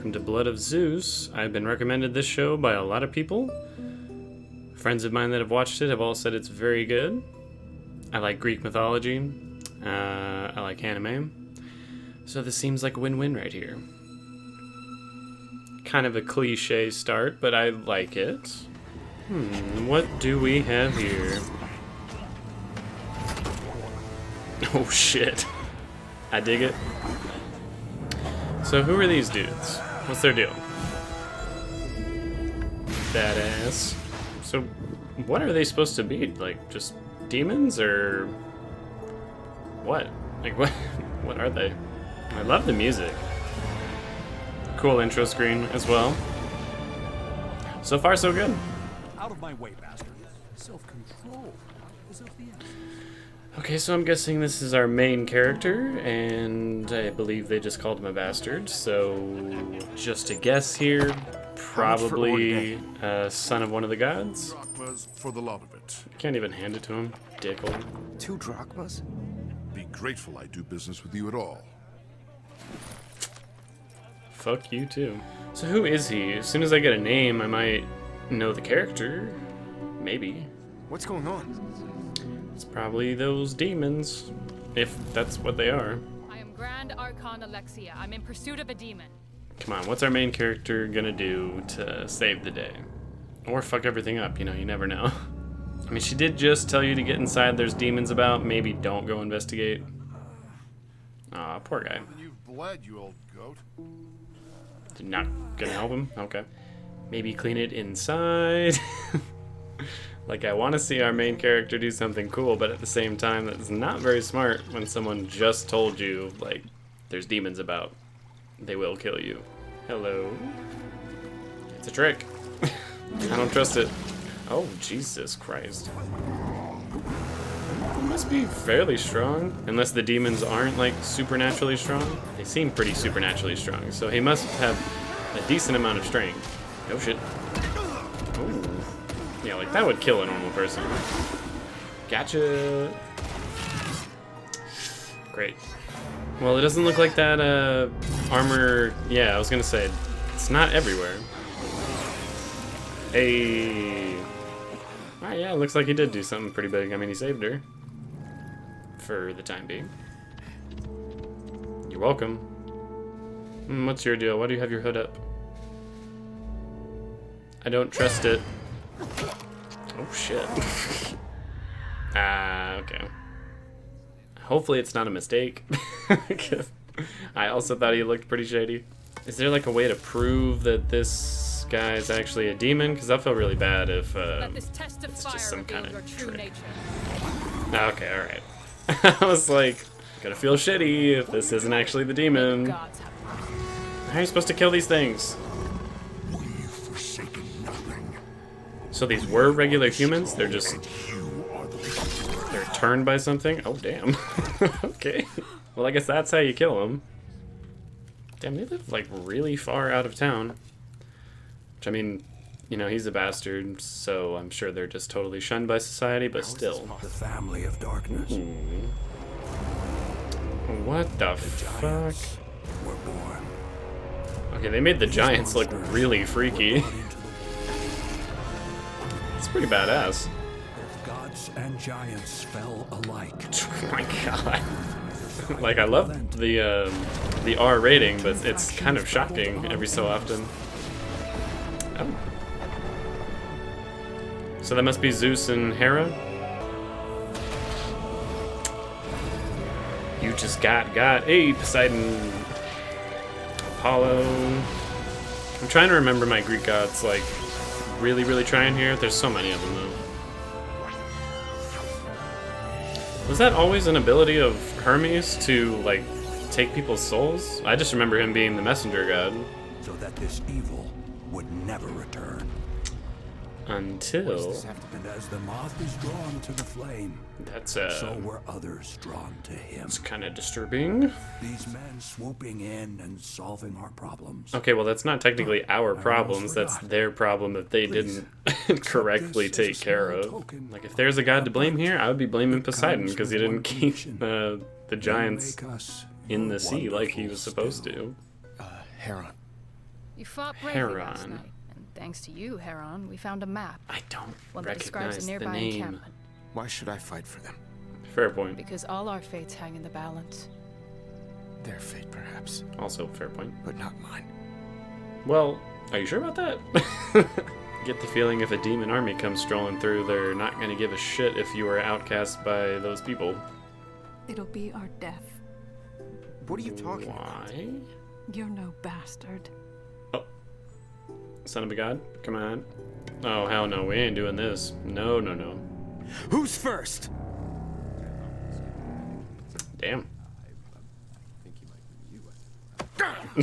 welcome to Blood of Zeus. I've been recommended this show by a lot of people. Friends of mine that have watched it have all said it's very good. I like Greek mythology. I like anime. So this seems like a win-win right here. Kind of a cliche start, but I like it. What do we have here? Oh shit. I dig it. So who are these dudes? What's their deal? Badass. So what are they supposed to be? Like just demons or what? Like what are they? I love the music. Cool intro screen as well. So far so good. Out of my way, bastard. Self-control is of the essence. Okay, so I'm guessing this is our main character, and I believe they just called him a bastard, so just to guess here, probably son of one of the gods. Drachmas for the lot of it. Can't even hand it to him, dickle. 2 drachmas? Be grateful I do business with you at all. Fuck you too. So who is he? As soon as I get a name, I might know the character. Maybe. What's going on? It's probably those demons, if that's what they are. I am Grand Archon Alexia. I'm in pursuit of a demon. Come on, what's our main character gonna do to save the day? Or fuck everything up, you never know. I mean, she did just tell you to get inside, there's demons about, maybe don't go investigate. Aw, poor guy. You've bled, you old goat. Not gonna help him? Okay. Maybe clean it inside. Like, I want to see our main character do something cool, but at the same time, that's not very smart when someone just told you, like, there's demons about. They will kill you. Hello? It's a trick. I don't trust it. Oh, Jesus Christ. He must be fairly strong, unless the demons aren't, like, supernaturally strong. They seem pretty supernaturally strong, so he must have a decent amount of strength. Oh, shit. Ooh. Yeah, like, that would kill a normal person. Gotcha! Great. Well, it doesn't look like that, armor... Yeah, I was gonna say, it's not everywhere. Hey... Alright, yeah, it looks like he did do something pretty big. I mean, he saved her. For the time being. You're welcome. What's your deal? Why do you have your hood up? I don't trust it. Oh shit. Okay. Hopefully it's not a mistake. I also thought he looked pretty shady. Is there like a way to prove that this guy is actually a demon? Because I feel really bad if This test of it's fire just some reveal kind of your true trick. nature. Okay, alright. I was like, gonna feel shitty if this isn't actually the demon. Gods have mercy. How are you supposed to kill these things? We've forsaken nothing. So these were regular humans? They're just... You are the They're turned by something? Oh, damn. Okay. Well, I guess that's how you kill them. Damn, they live, like, really far out of town. Which, I mean, he's a bastard, so I'm sure they're just totally shunned by society, but still. The family of darkness. What the fuck? Were born. Okay, they made the giants look really freaky. It's pretty badass. Gods and giants fell alike. Oh my god. Like, I love the R rating, but it's kind of shocking every so often. Oh. So that must be Zeus and Hera? You just got. Hey, Poseidon. Apollo. I'm trying to remember my Greek gods, like, really trying here. There's so many of them, though. Was that always an ability of Hermes to, like, take people's souls? I just remember him being the messenger god. So that this evil would never return. Until... And as the moth is drawn to the flame, That's, so were others drawn to him. it's kind of disturbing. These men swooping in and solving our problems. Okay, well, that's not technically our problems. That's their problem that they didn't correctly take care of. Like, if there's a god to blame here, I would be blaming Poseidon because he didn't keep the giants in the sea like he was supposed to. Heron, You fought bravely last Heron. night, and thanks to you, Heron, we found a map. I don't One that describes recognize a the nearby name. encampment. Why should I fight for them? Fair point. Because all our fates hang in the balance. Their fate, perhaps, Also, fair point. but not mine. Well, are you sure about that? Get the feeling if a demon army comes strolling through, they're not going to give a shit if you are outcast by those people. It'll be our death. What are you talking about? Why? You're no bastard. Oh. Son of a god? Come on. Oh, hell no, we ain't doing this. No, no, no. Who's first? Damn.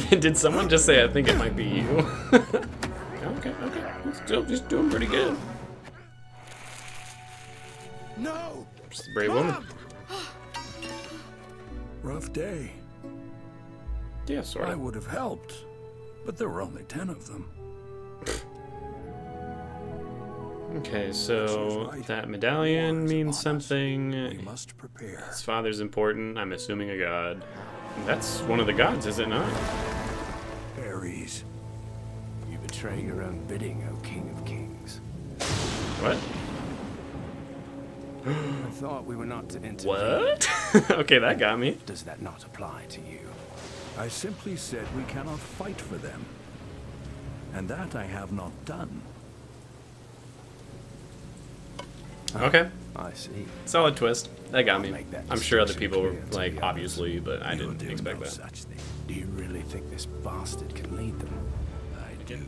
Did someone just say, I think it might be you? Okay. Still just doing pretty good. No! She's a brave woman. Rough day. Yeah, sort I of. would have helped, but there were only 10 of them. Okay, so that medallion means something. We must prepare. His father's important. I'm assuming a god. That's one of the gods, is it not? Ares. You betray your own bidding, O King of Kings. What? I thought we were not to intervene. What? Okay, that got me. Does that not apply to you? I simply said we cannot fight for them. And that I have not done. Okay, I see. solid twist. That got me. Make that I'm sure other distinction people were clear to like, the others. obviously, but I You will didn't do expect no that. such thing. Do you really think this bastard can lead them? I do.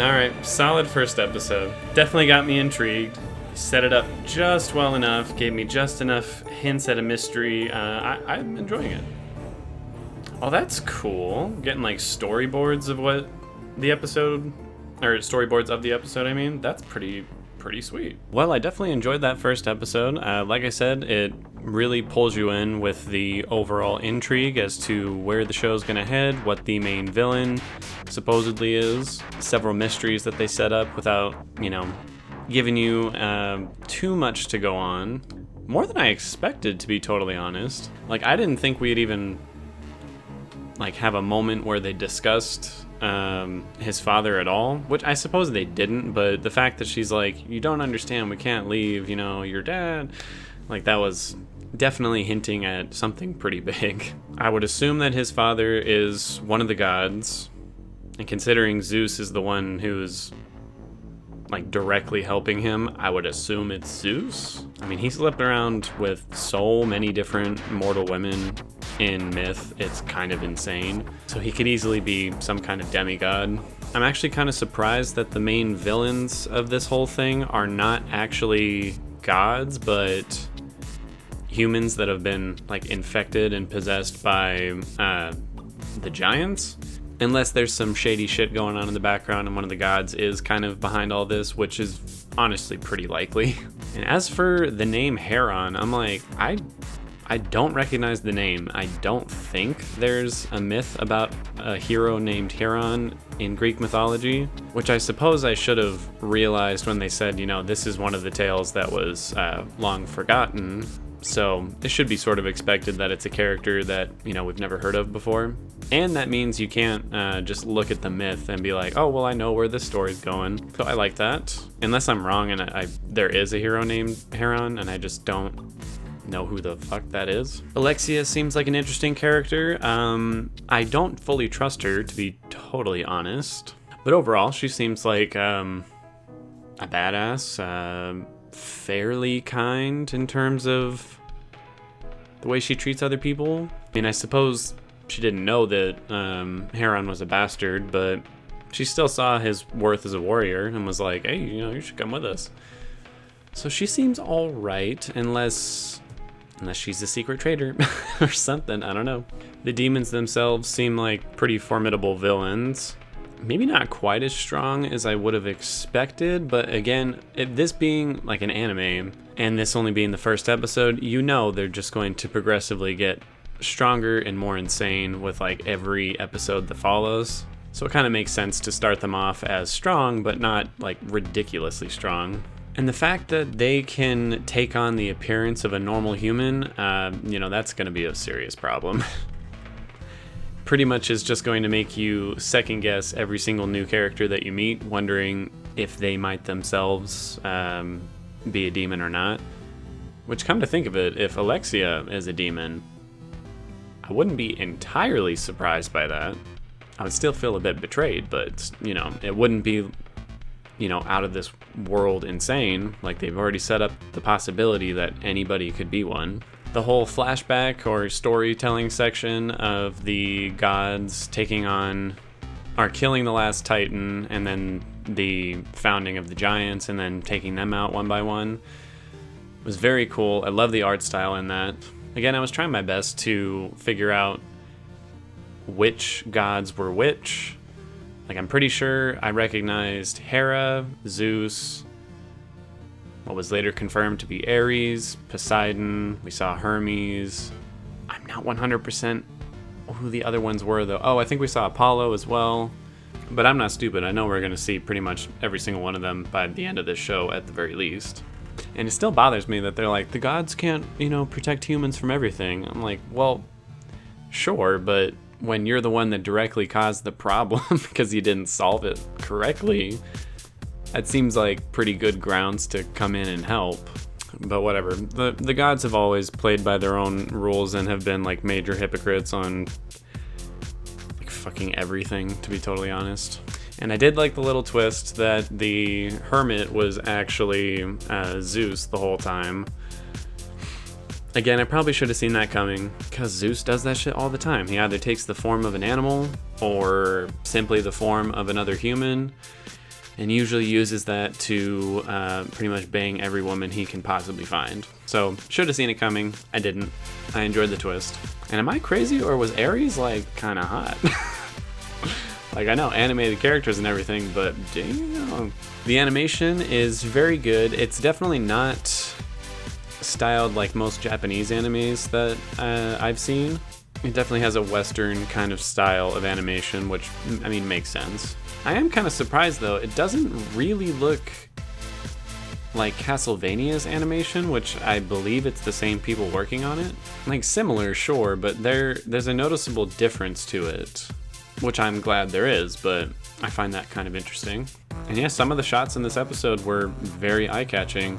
Alright, solid first episode. Definitely got me intrigued. Set it up just well enough, gave me just enough hints at a mystery. I'm enjoying it. Oh, that's cool. Getting like storyboards of what the episode, or storyboards of the episode, I mean. That's pretty sweet. Well, I definitely enjoyed that first episode. Like I said, it really pulls you in with the overall intrigue as to where the show's gonna head, what the main villain supposedly is, several mysteries that they set up without, giving you too much to go on. More than I expected, to be totally honest. Like, I didn't think we'd even have a moment where they discussed his father at all, which I suppose they didn't, but the fact that she's like, you don't understand, we can't leave, your dad, that was definitely hinting at something pretty big. I would assume that his father is one of the gods, and considering Zeus is the one who's directly helping him, I would assume it's Zeus. I mean, he slept around with so many different mortal women in myth, it's kind of insane. So he could easily be some kind of demigod. I'm actually kind of surprised that the main villains of this whole thing are not actually gods, but humans that have been infected and possessed by the giants. Unless there's some shady shit going on in the background and one of the gods is kind of behind all this, which is honestly pretty likely. And as for the name Heron, I'm like, I don't recognize the name. I don't think there's a myth about a hero named Heron in Greek mythology, which I suppose I should have realized when they said, this is one of the tales that was long forgotten. So it should be sort of expected that it's a character that, we've never heard of before. And that means you can't just look at the myth and be like, oh, well, I know where this story's going. So I like that. Unless I'm wrong and there is a hero named Heron and I just don't know who the fuck that is. Alexia seems like an interesting character. I don't fully trust her, to be totally honest. But overall, she seems like a badass, fairly kind in terms of the way she treats other people. I mean, I suppose she didn't know that Heron was a bastard, but she still saw his worth as a warrior and was like, hey, you should come with us. So she seems all right, unless she's a secret traitor or something. I don't know. The demons themselves seem like pretty formidable villains. Maybe not quite as strong as I would have expected, but again, this being an anime and this only being the first episode, they're just going to progressively get stronger and more insane with every episode that follows. So it kind of makes sense to start them off as strong, but not ridiculously strong. And the fact that they can take on the appearance of a normal human, that's going to be a serious problem. pretty much is just going to make you second guess every single new character that you meet, wondering if they might themselves be a demon or not. Which, come to think of it, if Alexia is a demon, I wouldn't be entirely surprised by that. I would still feel a bit betrayed, but, you know, it wouldn't be, you know, out of this world insane. Like, they've already set up the possibility that anybody could be one. The whole flashback or storytelling section of the gods taking on, or killing the last Titan, and then the founding of the giants, and then taking them out one by one, was very cool. I love the art style in that. Again, I was trying my best to figure out which gods were which. Like, I'm pretty sure I recognized Hera, Zeus, what was later confirmed to be Ares, Poseidon, we saw Hermes. I'm not 100% who the other ones were, though. Oh, I think we saw Apollo as well. But I'm not stupid. I know we're going to see pretty much every single one of them by the end of this show at the very least. And it still bothers me that they're like, the gods can't, you know, protect humans from everything. I'm like, well, sure, but when you're the one that directly caused the problem because you didn't solve it correctly, that seems like pretty good grounds to come in and help. But whatever. The gods have always played by their own rules and have been like major hypocrites on like fucking everything, to be totally honest. And I did like the little twist that the hermit was actually Zeus the whole time. Again, I probably should have seen that coming, because Zeus does that shit all the time. He either takes the form of an animal or simply the form of another human, and usually uses that to pretty much bang every woman he can possibly find. So, should have seen it coming. I didn't. I enjoyed the twist. And am I crazy, or was Ares, like, kind of hot? Like, I know, animated characters and everything, but damn. The animation is very good. It's definitely not styled like most Japanese animes that I've seen. It definitely has a Western kind of style of animation, which, I mean, makes sense. I am kind of surprised, though. It doesn't really look like Castlevania's animation, which I believe it's the same people working on it. Like, similar, sure, but there's a noticeable difference to it, which I'm glad there is, but I find that kind of interesting. And yeah, some of the shots in this episode were very eye-catching.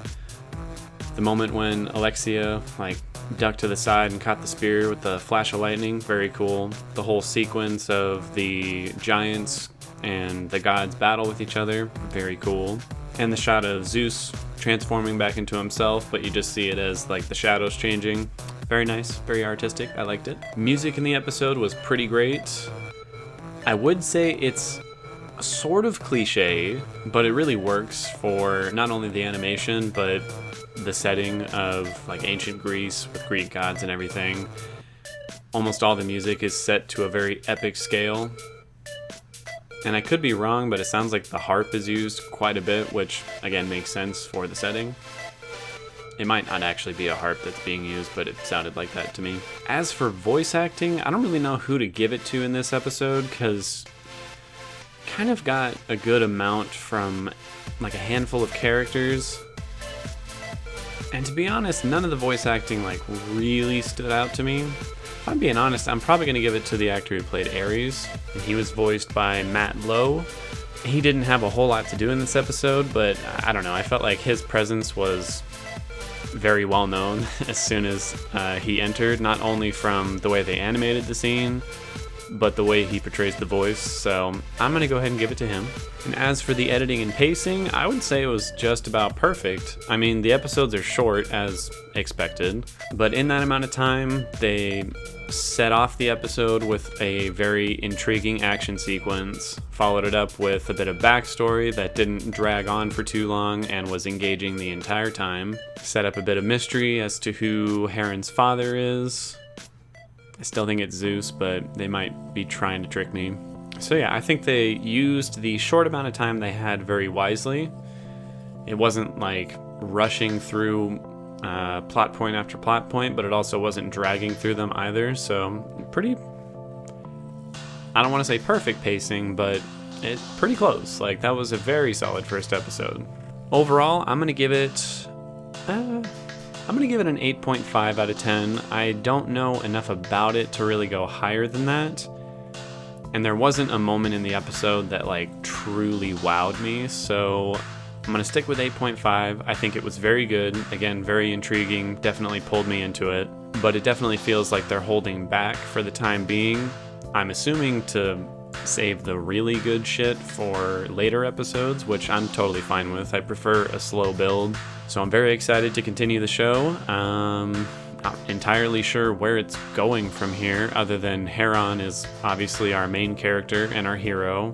The moment when Alexia, like, ducked to the side and caught the spear with the flash of lightning, very cool. The whole sequence of the giants and the gods battle with each other, very cool. And the shot of Zeus transforming back into himself, but you just see it as, like, the shadows changing. Very nice, very artistic, I liked it. Music in the episode was pretty great. I would say it's sort of cliche, but it really works for not only the animation, but the setting of like ancient Greece with Greek gods and everything. Almost all the music is set to a very epic scale. And I could be wrong, but it sounds like the harp is used quite a bit, which again makes sense for the setting. It might not actually be a harp that's being used, but it sounded like that to me. As for voice acting, I don't really know who to give it to in this episode, because kind of got a good amount from like a handful of characters. And to be honest, none of the voice acting like really stood out to me. If I'm being honest, I'm probably going to give it to the actor who played Ares, and he was voiced by Matt Lowe. He didn't have a whole lot to do in this episode, but I don't know, I felt like his presence was very well known as soon as he entered, not only from the way they animated the scene, but the way he portrays the voice, so I'm going to go ahead and give it to him. And as for the editing and pacing, I would say it was just about perfect. I mean, the episodes are short, as expected, but in that amount of time, they set off the episode with a very intriguing action sequence, followed it up with a bit of backstory that didn't drag on for too long and was engaging the entire time, set up a bit of mystery as to who Heron's father is. I still think it's Zeus, but they might be trying to trick me. So yeah, I think they used the short amount of time they had very wisely. It wasn't like rushing through plot point after plot point, but it also wasn't dragging through them either. So pretty, I don't want to say perfect pacing, but it's pretty close. Like, that was a very solid first episode. Overall, I'm going to give it an 8.5 out of 10. I don't know enough about it to really go higher than that. And there wasn't a moment in the episode that like truly wowed me, so I'm going to stick with 8.5. I think it was very good. Again, very intriguing. Definitely pulled me into it. But it definitely feels like they're holding back for the time being. I'm assuming to save the really good shit for later episodes, which I'm totally fine with. I prefer a slow build. So I'm very excited to continue the show. Not entirely sure where it's going from here, other than Heron is obviously our main character and our hero.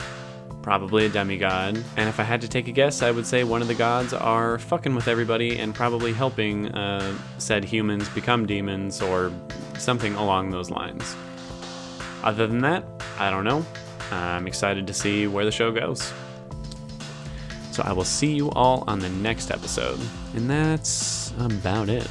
Probably a demigod. And if I had to take a guess, I would say one of the gods are fucking with everybody and probably helping said humans become demons or something along those lines. Other than that, I don't know. I'm excited to see where the show goes. So I will see you all on the next episode. And that's about it.